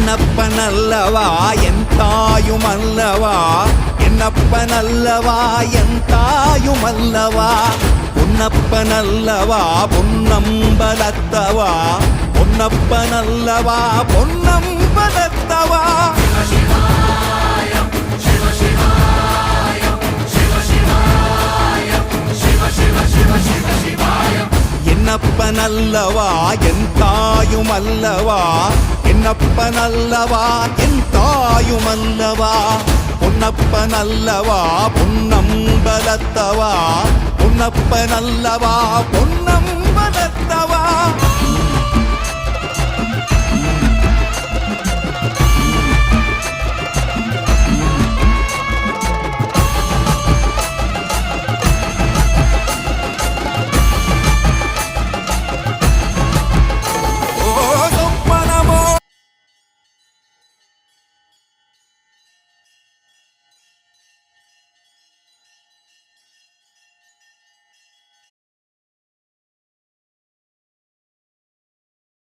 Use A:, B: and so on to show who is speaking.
A: என்னப்பனல்லவா என் தாயுமல்லவா, என்னப்பனல்லவா என் தாயுமல்லவா, பொன்னப்பனல்லவா பொன்னம்பலத்தவா, பொன்னப்பனல்லவா பொன்னம்பலத்தவா. என்னப்பனல்லவா என் தாயுமல்லவா, என்னப்பனல்லவா என் தாயுமல்லவா, பொன்னப்பனல்லவா பொன்னம்பலத்தவா, பொன்னப்பனல்லவா பொன்னம்பலத்தவா.